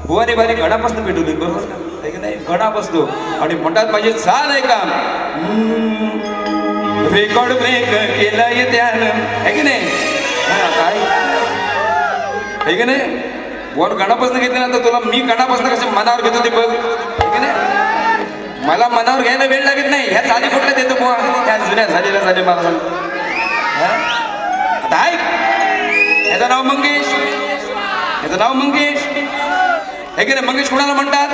बुवाने बारी गणापासून भेटवली बरोबर का आहे की नाही गणा बसतो आणि म्हणतात पाहिजे चाल आहे का रेकॉर्ड ब्रेक केलंय त्यानं आहे की नाही काय आहे की नाही वर गणापासून घेतले ना तर तुला मी गणापासून कसं मनावर घेतो ते बघ आहे की नाही मला मनावर घ्यायला वेळ लागत नाही ह्या चाली कुठल्या देतो बुवा त्या जुन्या झालेल्या झाले मला सांगतो आता ऐक याचं नाव मंगेश याचं नाव मंगेश आहे की नाही मंगेश कोणाला म्हणतात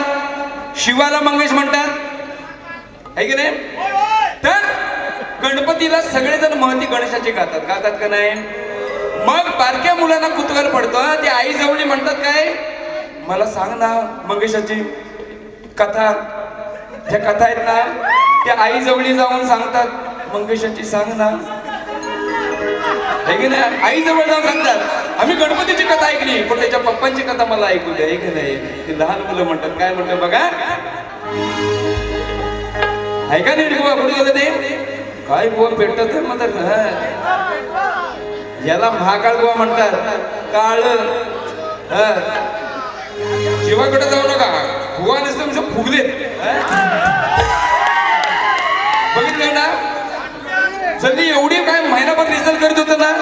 शिवाला मंगेश म्हणतात आहे की नाही तर गणपतीला सगळेजण महती गणेशाची गातात का नाही मग बारक्या मुलांना कुतूहल पडतं ते आई जवळ म्हणतात काय मला सांग ना मंगेशाची कथा ज्या कथा आहेत ना त्या आई जवळ जाऊन सांगतात मंगेशाची सांग ना आहे की नाही आई जवळ जाऊन सांगतात आम्ही गणपतीची कथा ऐकली पण त्याच्या पप्पांची कथा मला ऐकू द्या की नाही ती लहान मुलं म्हणतात काय म्हणतात बघा ऐका नीट बुवा कुठे गेलं ते काय बुवा पेटत मग याला महाकाळ बुवा म्हणतात काळ जीवाकडे जाऊ नका बुवा नसतं फुगलेत बघितलं ना जल्दी एवढी काय महिनाभर रिसर्च करत होतं ना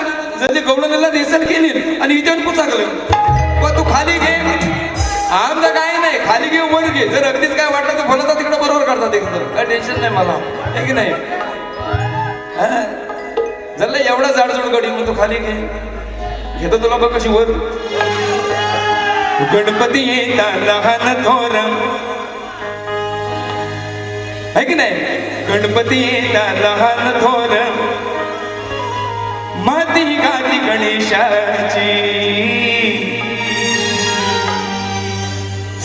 जल्दी गवळणीला रिसर्च केली आणि इथे पुचाकलं तू खाली घे आमचं काय नाही खाली घे वर घे जर अगदीच काय वाटलं तर बोलता तिकडे बरोबर करतात एकदम काय टेन्शन नाही मला हे की नाही जल्ला एवढा जाडजूड गडी मग तू खाली घे घेतो तुला बघ कशी वर गणपती येता लहान थोर है की नाही गणपती येता लहान थोर माती गाती गणेशाची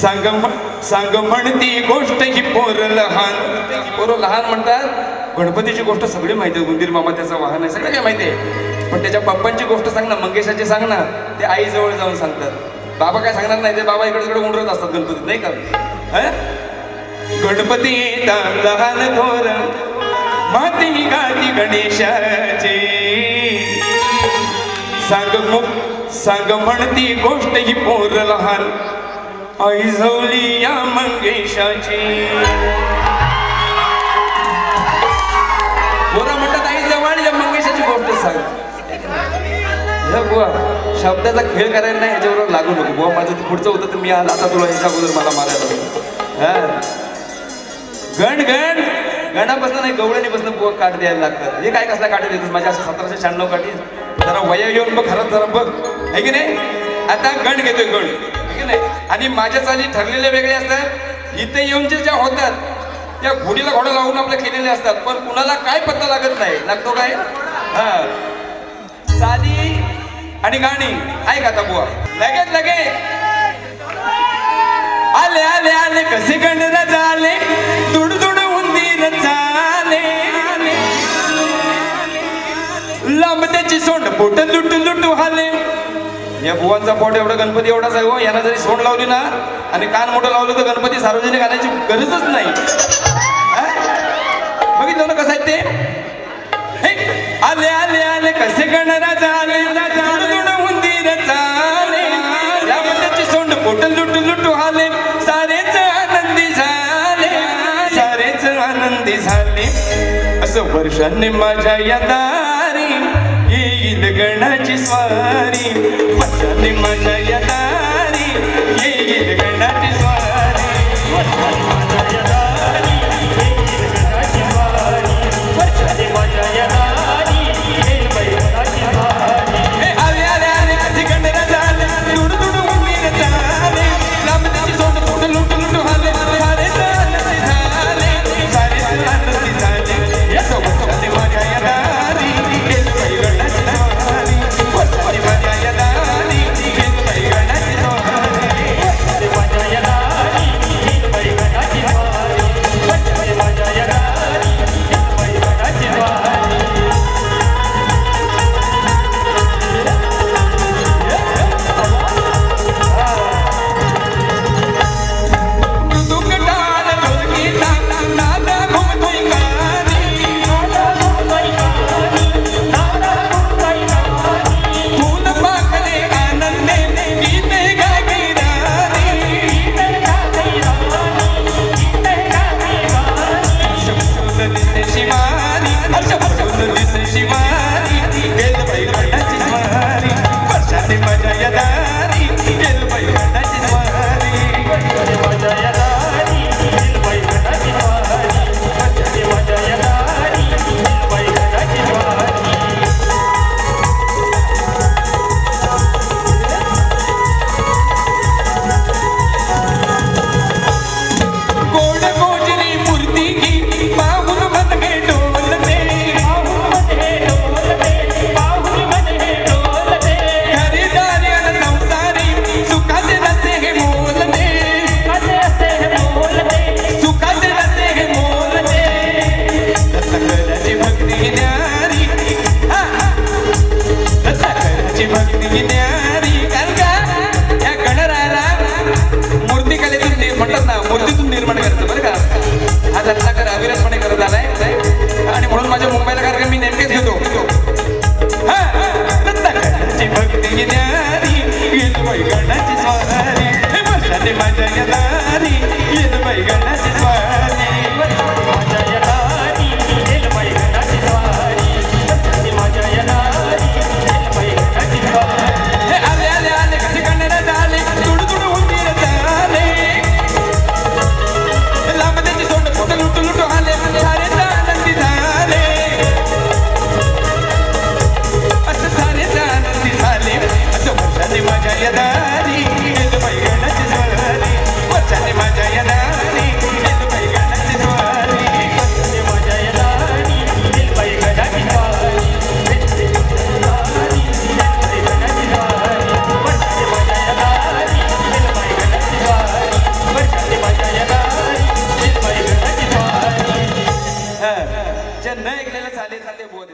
सांग म्हणती गोष्ट ही पोर लहान म्हणतात गणपतीची गोष्ट सगळी माहिती आहे गुंदीर मामा त्याचं वाहन आहे सगळं काय माहिती आहे पण त्याच्या पप्पांची गोष्ट सांग ना मंगेशाची सांग ना ते आई जवळ जाऊन सांगतात बाबा काय सांगणार नाही ते बाबा इकडे तिकडे उंडरत असतात गणपतीत नाही का गणपती येता लहान थोर माती गाती गणेशाची सांग म्हणती गोष्ट ही पोर लहान आई झवली या मंगेशाची पोरं म्हणतात आई जवळ या मंगेशाची गोष्ट सांग बुवा शब्दाचा खेळ करायला नाही याच्याबरोबर लागू नको बुवा माझं पुढचं होतं तर मी आज आता तुला याच्या अगोदर मला मारायला गण गणापासून नाही गवळणीपासून बुवा काठ द्यायला लागतात हे काय कसला काठी देतात माझ्या असं 1796 काठी जरा वया येऊन बघ खरंच जरा बघ आहे की नाही आता गण घेतोय गण आहे की नाही आणि माझ्या चाली ठरलेले वेगळे असतात इथे येऊन ज्या होतात त्या घोडीला घोडा लावून आपल्या केलेले असतात पण कुणाला काय पत्ता लागत नाही लागतो काय चाली आणि गाणी ऐक आता बुवा लगेच आले आले आले कसे गणराज आले दुड दुड उंदीर चाले लांब त्याची सोंड पोट लुटू लुटू हाले या बुवांचा पोट एवढा गणपती एवढाच आहे हो यांना जरी सोंड लावली ना आणि कान मोठं लावलं तर गणपती सार्वजनिक आणायची गरजच नाही बघितलं ना कसं आहे ते आले आले आले कसे गणराज आले उंदीर चाले त्याची सोंड पोट लुटू लुटू हाले सारेच आनंदी झाले असं वर्षाने माझ्या या दारी येईल गणाची स्वारी वर्षाने माझ्या या दारी येईल गणाची स्वारी वर्षाने माझ्या या दारी येईल गणाची स्वारी वर्षाने माझ्या या दारी येईल गणाची स्वारी आले आले आले कसे गणराज आले दुड दुड उंदीर चाले लांब त्याची सोंड पोट लुटू लुटू हाले सारेच आनंदी झाले या वर्षाने माझ्या या दारी येईल गणाची स्वारी वर्षाने माझ्या या दारी येईल गणाची म्हणतात ना मूर्तीतून निर्माण करायचं बरं का. हा रत्नाकर अविरतपणे करत आलाय आणि म्हणून माझ्या मुंबईला कार्यक्रम मी नेमकेच घेतो. हा, रत्नाकरची भक्ती न्यारी येत बैगणाची स्वारी वर्षाने माझ्या या दारी येत बैगणाची स्वारी माझ्या या दारी येल बैगणाची स्वारी माझ्या या दारी येल बैगणाची स्वारी हे आले आले आले कसे करण्यात आले तुडू तुडू होती झाले लांब त्याची सोंड फुट लुटू लुटू आले सारे आनंदी झाले असं सारे आनंदी झाले असं वर्षाने माझ्या या दारी येत बैगणाची स्वारी वर्षाने माझ्या या दारी येत बैगणाची स्वारी माझ्या या दारी येल बैगणाची स्वारी जे न ऐकलेलं चाले चाले बोध